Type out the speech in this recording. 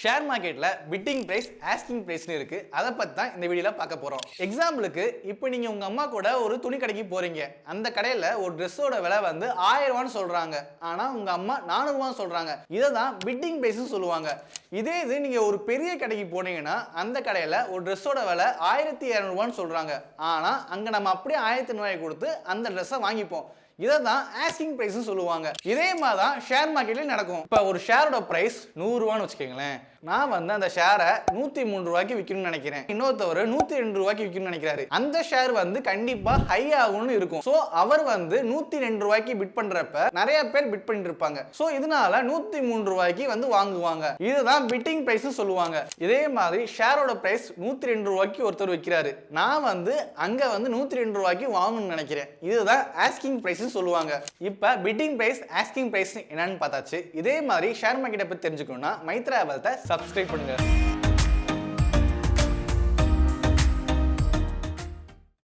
Share மார்க்கெட்ல fitting price asking பிரைஸ்னு இருக்கு. அதை பத்தி தான் இந்த வீடியோல பார்க்க போறோம். எக்ஸாம்பிளுக்கு இப்போ நீங்க உங்க அம்மா கூட ஒரு துணி கடைக்கு போறீங்க. அந்த கடையில ஒரு ட்ரெஸ்ஸோட விலை வந்து 1000 ரூபான்னு சொல்றாங்க. ஆனா உங்க அம்மா 400 ரூபான்னு சொல்றாங்க. இதை தான் பிட்டிங் பிரைஸ்னு சொல்லுவாங்க. இதே இது நீங்க ஒரு பெரிய கடைக்கு போனீங்கன்னா அந்த கடையில ஒரு ட்ரெஸ்ஸோட விலை 1200 ரூபான்னு சொல்றாங்க. ஆனா அங்க நம்ம அப்படியே 1500 ரூபாய் கொடுத்து அந்த ட்ரெஸ்ஸை வாங்கிப்போம். இதை தான் ஆஸ்கிங் பிரைஸ்னு சொல்லுவாங்க. இதே மாதிரி தான் ஷேர் மார்க்கெட்லயும் நடக்கும். இப்போ ஒரு ஷேரோட பிரைஸ் 100 ரூபான்னு வச்சுக்கோங்களேன். நான் வந்து அந்த ஷேரை 103 ரூபாய்க்கு விற்கணும்னு நினைக்கிறேன். இன்னொருத்தவர் 102 ரூபாய்க்கு விற்கணும்னு நினைக்கிறாரு. அந்த ஷேர் வந்து கண்டிப்பா ஹை ஆகும்னு இருக்கும். ஸோ அவர் வந்து 102 ரூபாய்க்கு பிட் பண்றப்ப நிறைய பேர் பிட் பண்ணிட்டு இருப்பாங்க. ஸோ இதனால 103 ரூபாய்க்கு வந்து வாங்குவாங்க. இதுதான் பிட்டிங் பிரைஸ் சொல்லுவாங்க. இதே மாதிரி ஷேரோட பிரைஸ் 102 ரூபாய்க்கு ஒருத்தர் விற்கிறாரு. நான் வந்து அங்க வந்து 102 ரூபாய்க்கு வாங்கணும்னு நினைக்கிறேன். இதுதான் ஆஸ்கிங் பிரைஸ் சொல்லுவாங்க. இப்ப பிட்டிங் பிரைஸ் ஆஸ்கிங் பிரைஸ் என்னன்னு பார்த்தாச்சு. இதே மாதிரி ஷேர் மார்க்கெட்டை பத்தி தெரிஞ்சுக்கணும்னா மைத்ரா வெல்த்தை சப்ஸ்கிரைப் பண்ணுங்க.